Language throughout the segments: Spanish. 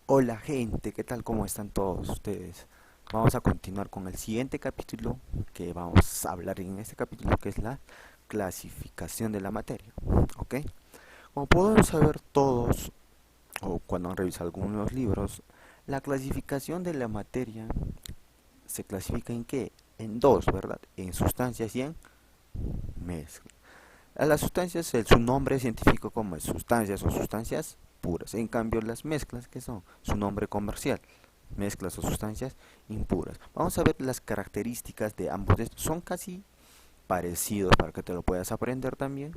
Hola gente, ¿qué tal? ¿Cómo están todos ustedes? Vamos a continuar con el siguiente capítulo que vamos a hablar en este capítulo, que es la clasificación de la materia. ¿Ok? Como podemos saber todos, o cuando han revisado algunos libros, la clasificación de la materia se clasifica en qué? En dos, ¿verdad? En sustancias y en mezclas. A las sustancias, su nombre científico como es sustancias o sustancias puras. En cambio, las mezclas, que son su nombre comercial, mezclas o sustancias impuras. Vamos a ver las características de ambos de estos. Son casi parecidos para que te lo puedas aprender también,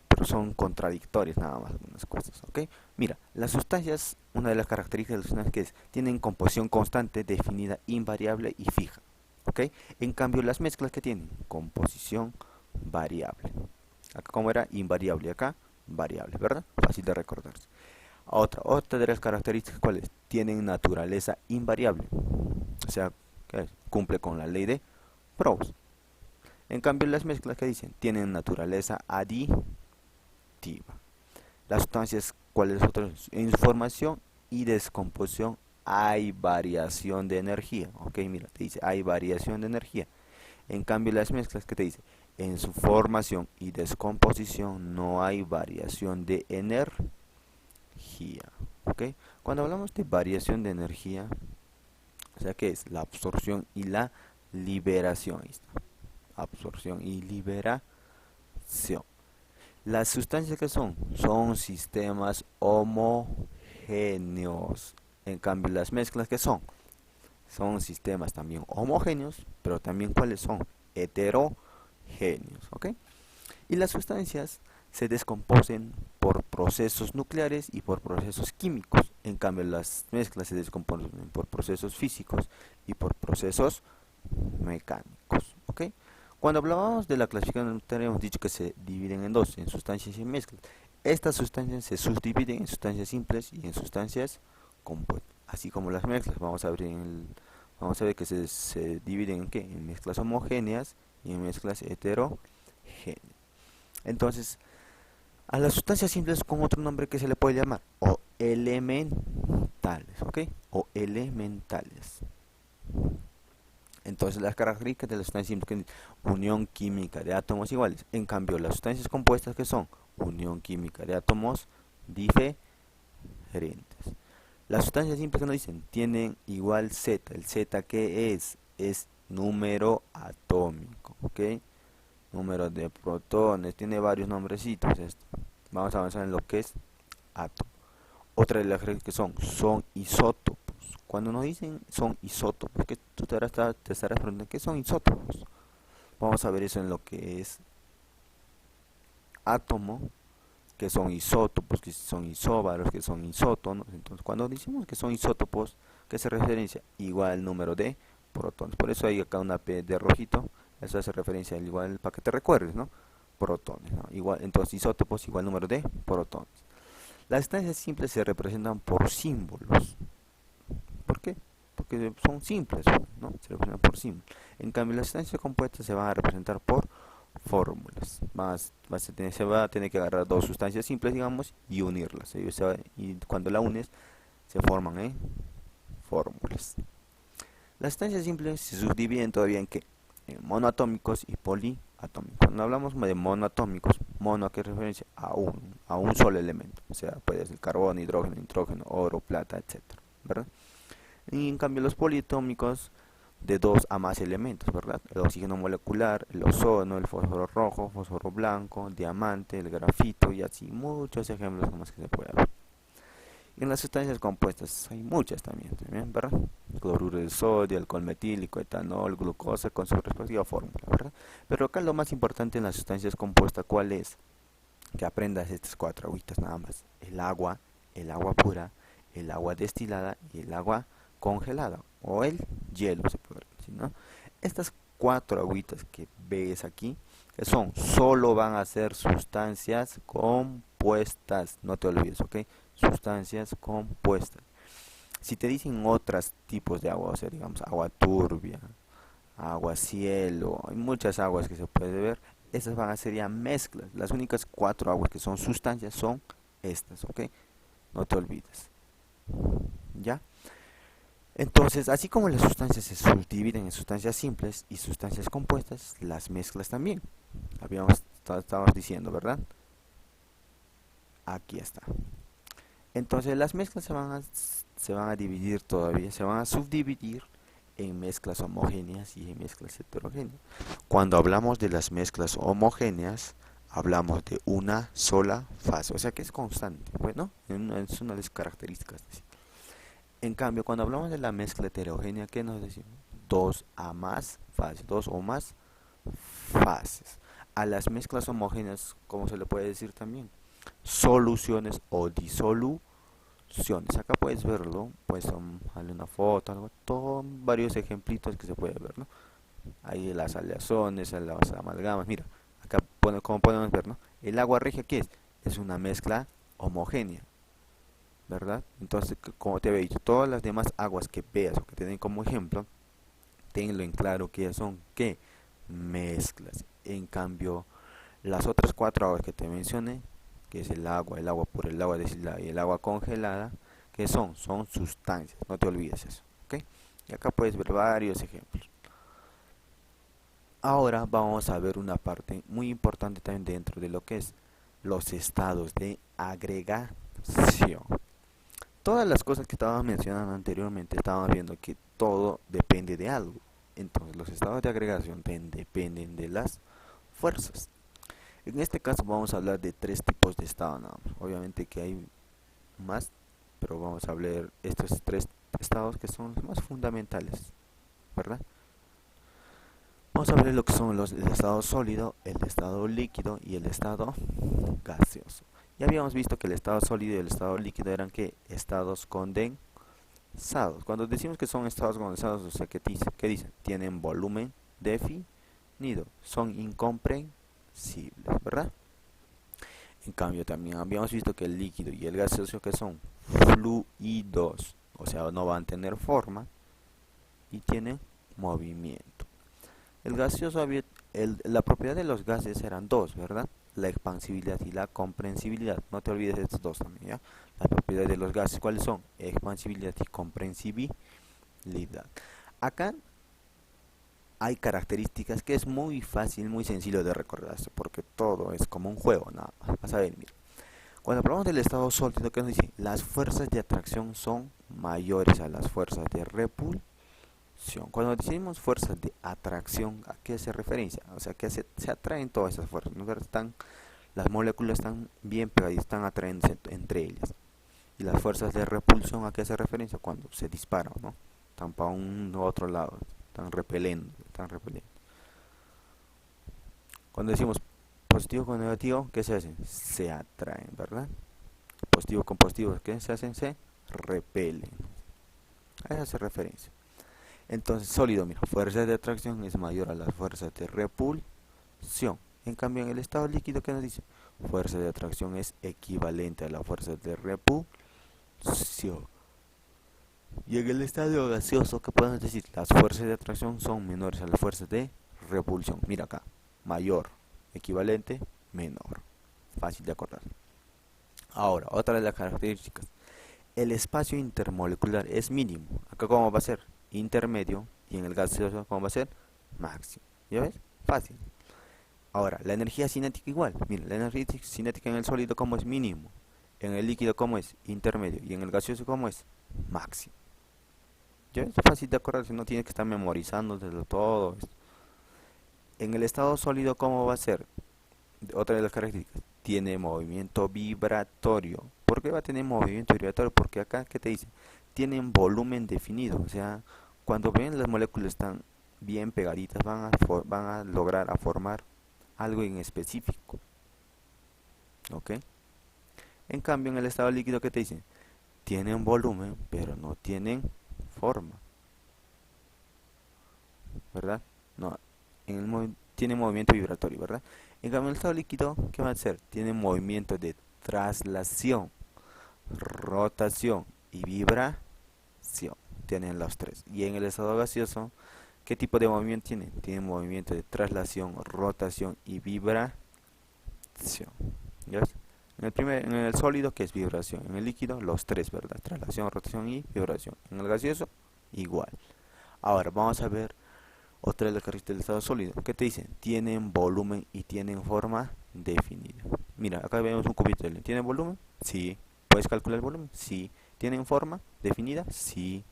pero son contradictorias nada más algunas cosas, ¿ok? Mira, las sustancias, una de las características de las sustancias que es, tienen composición constante, definida, invariable y fija, ¿ok? En cambio, las mezclas que tienen composición variable. Acá como era invariable, acá variable, ¿verdad? Fácil de recordarse. Otra de las características cuáles tienen naturaleza invariable, o sea, que cumple con la ley de Proust. En cambio, las mezclas que dicen tienen naturaleza aditiva. Las sustancias, ¿cuáles otras? En su formación y descomposición hay variación de energía. Ok, mira, te dice hay variación de energía. En cambio, las mezclas que te dice en su formación y descomposición no hay variación de energía. ¿Ok? Cuando hablamos de variación de energía, o sea que es la absorción y la liberación. Ahí está. Absorción y liberación. Las sustancias que son sistemas homogéneos. En cambio, las mezclas que son sistemas también homogéneos, pero también cuáles son heterogéneos. ¿Ok? Y las sustancias se descomponen por procesos nucleares y por procesos químicos. En cambio, las mezclas se descomponen por procesos físicos y por procesos mecánicos. ¿Ok? Cuando hablábamos de la clasificación nuclear hemos dicho que se dividen en dos, en sustancias y en mezclas. Estas sustancias se subdividen en sustancias simples y en sustancias compuestas. Así como las mezclas, vamos a ver que se dividen en qué? En mezclas homogéneas y en mezclas heterogéneas. Entonces, a las sustancias simples con otro nombre que se le puede llamar o elementales, ¿ok? O elementales. Entonces, las características de las sustancias simples que unión química de átomos iguales. En cambio, las sustancias compuestas que son unión química de átomos diferentes. Las sustancias simples que nos dicen tienen igual Z. El Z que es número atómico, ¿ok? Número de protones, tiene varios nombrecitos esto. Vamos a avanzar en lo que es átomo. Otra de las reglas que son isótopos. Cuando nos dicen son isótopos, que tú te estarás preguntando qué son isótopos. Vamos a ver eso en lo que es átomo, que son isótopos, que son isóbaros, que son isótonos. Entonces, cuando decimos que son isótopos, ¿qué se referencia? Igual al número de protones. Por eso hay acá una P de rojito. Eso hace referencia al igual para que te recuerdes, ¿no? Protones, ¿no? Igual, entonces isótopos igual número de protones. Las sustancias simples se representan por símbolos. ¿Por qué? Porque son simples, ¿no? Se representan por símbolos. En cambio, las sustancias compuestas se van a representar por fórmulas. Se va a tener que agarrar dos sustancias simples, digamos, y unirlas. Y cuando la unes, se forman fórmulas. Las sustancias simples se subdividen todavía en qué? En monoatómicos y poliatómicos. Cuando hablamos de monoatómicos, mono a qué referencia a un solo elemento. O sea, puede ser carbono, hidrógeno, nitrógeno, oro, plata, etcétera, ¿verdad? Y en cambio los poliatómicos de dos a más elementos, ¿verdad? El oxígeno molecular, el ozono, el fósforo rojo, fósforo blanco, diamante, el grafito y así muchos ejemplos más que se puede ver. Y en las sustancias compuestas hay muchas también, ¿verdad? Cloruro de sodio, alcohol metílico, etanol, glucosa con su respectiva fórmula, ¿verdad? Pero acá lo más importante en las sustancias compuestas, ¿cuál es? Que aprendas estas cuatro agüitas nada más. El agua pura, el agua destilada y el agua congelada o el hielo se puede decir, ¿no? Estas cuatro agüitas que ves aquí, que solo van a ser sustancias compuestas, no te olvides, ¿ok? Sustancias compuestas. Si te dicen otros tipos de agua, o sea, digamos agua turbia, agua cielo, hay muchas aguas que se puede ver, esas van a ser ya mezclas. Las únicas cuatro aguas que son sustancias son estas, ¿ok? No te olvides. Entonces, así como las sustancias se subdividen en sustancias simples y sustancias compuestas, las mezclas también. Estábamos diciendo, ¿verdad? Aquí está. Entonces, las mezclas se van a dividir todavía, se van a subdividir en mezclas homogéneas y en mezclas heterogéneas. Cuando hablamos de las mezclas homogéneas, hablamos de una sola fase, o sea que es constante, bueno, es una de las características. En cambio, cuando hablamos de la mezcla heterogénea, ¿qué nos decimos? Dos a más fases, dos o más fases. A las mezclas homogéneas, ¿cómo se le puede decir también? Soluciones o disoluciones. Acá puedes verlo, pues sale una foto, algo, todo, varios ejemplitos que se puede ver, ¿no? Ahí las aleaciones, las amalgamas, mira, acá como podemos ver, ¿no? El agua regia, ¿qué es? Es una mezcla homogénea, ¿verdad? Entonces, como te había dicho, todas las demás aguas que veas o que te den como ejemplo, tenlo en claro que son, ¿qué? Mezclas. En cambio, las otras cuatro aguas que te mencioné, que es el agua pura, el agua destilada y el agua congelada, ¿qué son? Son sustancias, no te olvides eso, ¿ok? Y acá puedes ver varios ejemplos. Ahora vamos a ver una parte muy importante también dentro de lo que es los estados de agregación. Todas las cosas que estábamos mencionando anteriormente, estábamos viendo que todo depende de algo. Entonces los estados de agregación dependen de las fuerzas. En este caso vamos a hablar de tres tipos de estado nada más. Obviamente que hay más, pero vamos a hablar estos tres estados que son los más fundamentales, ¿verdad? Vamos a ver lo que son el estado sólido, el estado líquido y el estado gaseoso. Ya habíamos visto que el estado sólido y el estado líquido eran que estados condensados. Cuando decimos que son estados condensados, o sea, ¿qué dicen? Tienen volumen definido, son incomprensibles, ¿verdad? En cambio, también habíamos visto que el líquido y el gaseoso que son fluidos, o sea, no van a tener forma y tienen movimiento. El gaseoso la propiedad de los gases eran dos, ¿verdad? La expansibilidad y la comprensibilidad. No te olvides de estos dos también, ¿ya? La propiedad de los gases, ¿cuáles son? Expansibilidad y comprensibilidad. Acá hay características que es muy fácil, muy sencillo de recordarse, porque todo es como un juego, nada más. Vas a ver, mira. Cuando hablamos del estado sólido, ¿qué nos dice? Las fuerzas de atracción son mayores a las fuerzas de repulsión. Cuando decimos fuerzas de atracción, ¿a qué se referencia? O sea, que se atraen todas esas fuerzas, ¿no? Las moléculas están bien pegadas, están atrayéndose entre ellas. Y las fuerzas de repulsión, ¿a qué se referencia? Cuando se disparan, ¿no? Están para un u otro lado, están repeliendo. Cuando decimos positivo con negativo, ¿qué se hacen? Se atraen, ¿verdad? Positivo con positivo, ¿qué se hacen? Se repelen. A eso se referencia. Entonces, sólido, mira, fuerza de atracción es mayor a las fuerzas de repulsión. En cambio, en el estado líquido, ¿qué nos dice? Fuerza de atracción es equivalente a la fuerza de repulsión. Y en el estado gaseoso, ¿qué podemos decir? Las fuerzas de atracción son menores a las fuerzas de repulsión. Mira acá, mayor, equivalente, menor. Fácil de acordar. Ahora, otra de las características. El espacio intermolecular es mínimo. Acá, ¿cómo va a ser? Intermedio. Y en el gaseoso, ¿cómo va a ser? Máximo. ¿Ya ves? Fácil. Ahora, la energía cinética igual. Mira, la energía cinética en el sólido, ¿cómo es? Mínimo. En el líquido, ¿cómo es? Intermedio. Y en el gaseoso, ¿cómo es? Máximo. ¿Ya ves? Fácil de acordarse, no tienes que estar memorizando desde todo esto. En el estado sólido, ¿cómo va a ser? Otra de las características. Tiene movimiento vibratorio. ¿Por qué va a tener movimiento vibratorio? Porque acá, ¿qué te dice? Tienen volumen definido. O sea, cuando ven las moléculas están bien pegaditas, van a lograr a formar algo en específico. ¿Ok? En cambio, en el estado líquido, ¿qué te dicen? Tienen volumen, pero no tienen forma. ¿Verdad? No, tiene movimiento vibratorio, ¿verdad? En cambio, el estado líquido, ¿qué va a hacer? Tiene movimiento de traslación, rotación y vibración. Tienen los tres. Y en el estado gaseoso, ¿qué tipo de movimiento tiene? Tiene movimiento de traslación, rotación y vibración. ¿Ya ves? En el sólido, ¿qué es vibración? En el líquido, los tres, ¿verdad? Traslación, rotación y vibración. En el gaseoso, igual. Ahora vamos a ver otra de las características del estado sólido. ¿Qué te dicen? Tienen volumen y tienen forma definida. Mira, acá vemos un cubito de helio. ¿Tiene volumen? Sí. ¿Puedes calcular el volumen? Sí. ¿Tienen forma definida? Sí.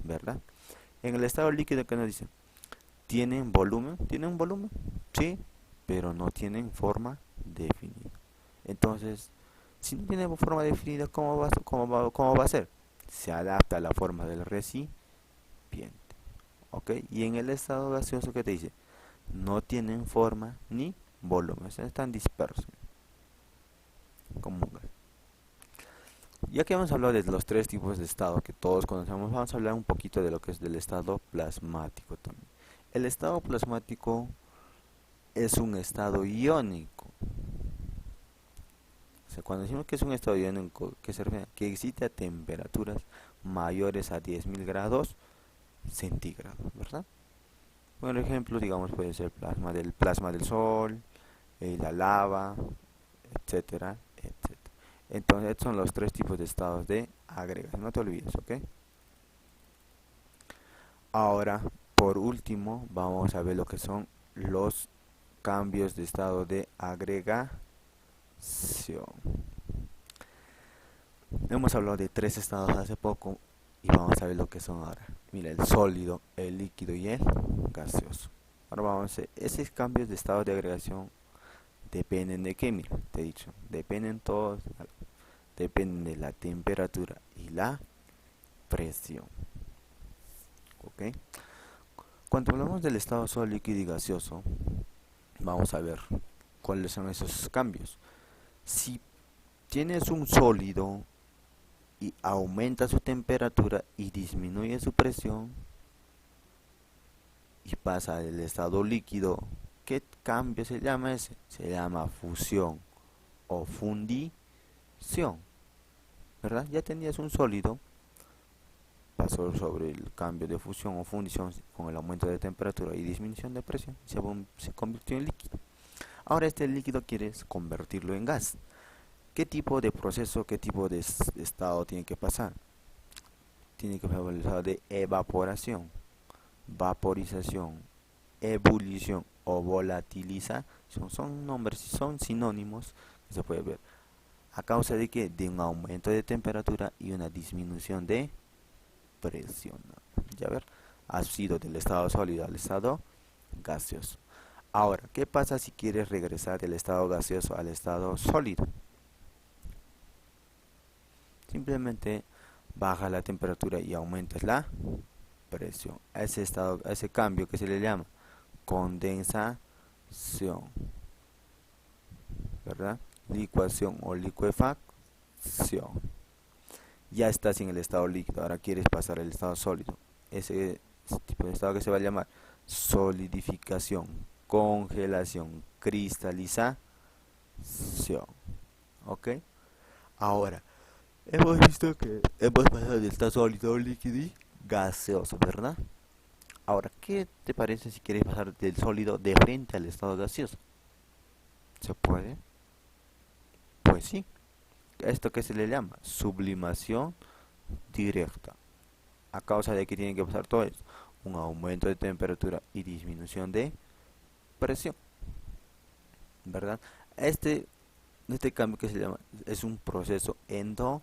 ¿Verdad? En el estado líquido, ¿qué nos dicen? ¿Tienen volumen? ¿Tienen volumen? Sí, pero no tienen forma definida. Entonces, si no tiene forma definida, ¿cómo va a ser? Se adapta a la forma del recipiente. ¿Ok? Y en el estado gaseoso, ¿qué te dice? No tienen forma ni volumen, o sea, están dispersos como un gas. Ya que hemos hablado de los tres tipos de estado que todos conocemos, vamos a hablar un poquito de lo que es del estado plasmático también. El estado plasmático es un estado iónico. O sea, cuando decimos que es un estado iónico, ¿qué se refiere? Que existe a temperaturas mayores a 10.000 grados centígrados, ¿verdad? Por ejemplo, digamos, puede ser plasma del sol, la lava, etcétera, etcétera. Entonces, estos son los tres tipos de estados de agregación, no te olvides, ¿ok? Ahora, por último, vamos a ver lo que son los cambios de estado de agregación. Hemos hablado de tres estados hace poco y vamos a ver lo que son ahora. Mira, el sólido, el líquido y el gaseoso. Ahora vamos a ver, esos cambios de estado de agregación dependen de qué, mira, te he dicho, dependen todos, dependen de la temperatura y la presión. ¿Ok? Cuando hablamos del estado sólido, líquido y gaseoso, vamos a ver cuáles son esos cambios. Si tienes un sólido y aumenta su temperatura y disminuye su presión y pasa del estado líquido, ¿qué cambio se llama ese? Se llama fusión o fundición, ¿verdad? Ya tenías un sólido, pasó sobre el cambio de fusión o fundición con el aumento de temperatura y disminución de presión, se convirtió en líquido. Ahora este líquido quieres convertirlo en gas. ¿Qué tipo de proceso, qué tipo de estado tiene que pasar? Tiene que pasar el estado de evaporación, vaporización, ebullición o volatilización. Son nombres, son sinónimos que se puede ver. ¿A causa de qué? De un aumento de temperatura y una disminución de presión. Ya ver, ha sido del estado sólido al estado gaseoso. Ahora, ¿qué pasa si quieres regresar del estado gaseoso al estado sólido? Simplemente baja la temperatura y aumentas la presión. A ese cambio que se le llama condensación, ¿verdad? Licuación o licuefacción. Ya estás en el estado líquido, ahora quieres pasar al estado sólido. Ese tipo de estado que se va a llamar solidificación, congelación, cristalización. ¿Ok? Ahora, hemos visto que hemos pasado del estado sólido, líquido y gaseoso, ¿verdad? Ahora, ¿qué te parece si quieres pasar del sólido de frente al estado gaseoso? ¿Se puede? Pues sí. ¿Esto que se le llama? Sublimación directa. ¿A causa de que tiene que pasar todo esto? Un aumento de temperatura y disminución de presión, ¿verdad? Este cambio que se llama es un proceso endotérmico.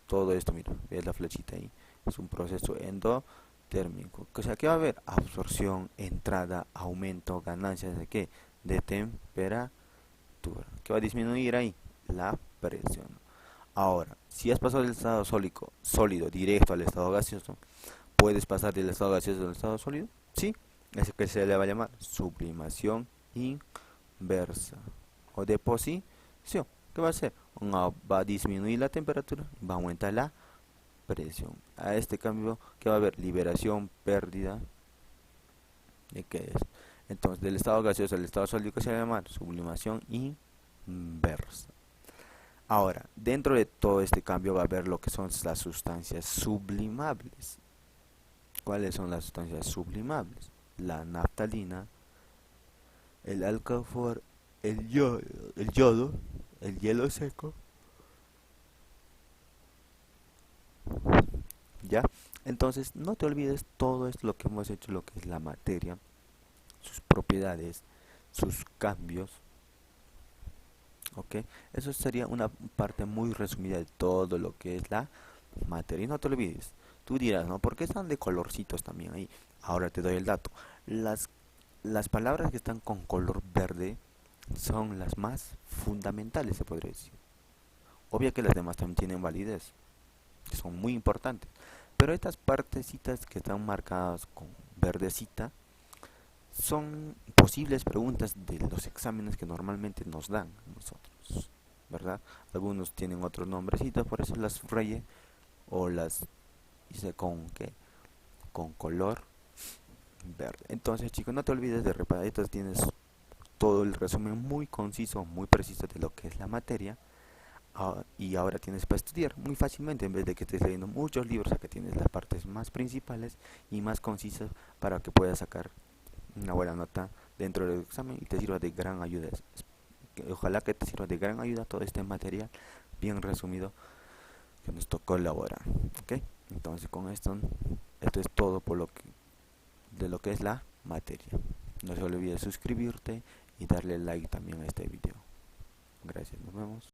Todo esto, mira, ves la flechita ahí. Es un proceso endotérmico. O sea, que va a haber absorción, entrada, aumento, ganancias de qué? De temperatura. ¿Qué va a disminuir ahí? La presión. Ahora, si has pasado del estado sólido directo al estado gaseoso, ¿puedes pasar del estado gaseoso al estado sólido? Sí, es que se le va a llamar sublimación inversa o deposición. ¿Qué va a hacer? Va a disminuir la temperatura, va a aumentar la presión. A este cambio, ¿qué va a haber? Liberación, pérdida. ¿De qué es? Entonces, del estado gaseoso al estado sólido, ¿qué se va a llamar? Sublimación inversa. Ahora, dentro de todo este cambio va a haber lo que son las sustancias sublimables. ¿Cuáles son las sustancias sublimables? La naftalina, el alcanfor, el yodo, el hielo seco. ¿ya? Entonces no te olvides todo esto lo que hemos hecho, lo que es la materia, sus propiedades, sus cambios, ¿ok? Eso sería una parte muy resumida de todo lo que es la materia. Y no te olvides, tú dirás, ¿no? ¿Por qué están de colorcitos también ahí? Ahora te doy el dato. Las, las palabras que están con color verde son las más fundamentales, se podría decir. Obvio que las demás también tienen validez, que son muy importantes. Pero estas partecitas que están marcadas con verdecita son posibles preguntas de los exámenes que normalmente nos dan a nosotros, ¿verdad? Algunos tienen otros nombrecitos, por eso las subrayé o las hice con ¿qué? Con color verde. Entonces, chicos, no te olvides de repasar. Entonces tienes todo el resumen muy conciso, muy preciso de lo que es la materia. Y ahora tienes para estudiar muy fácilmente, en vez de que estés leyendo muchos libros. Acá tienes las partes más principales y más concisas para que puedas sacar una buena nota dentro del examen y te sirva de gran ayuda. Ojalá que te sirva de gran ayuda todo este material bien resumido que nos tocó elaborar. ¿Ok? Entonces con esto es todo por lo que, de lo que es la materia. No se olvide suscribirte y darle like también a este video. Gracias, nos vemos.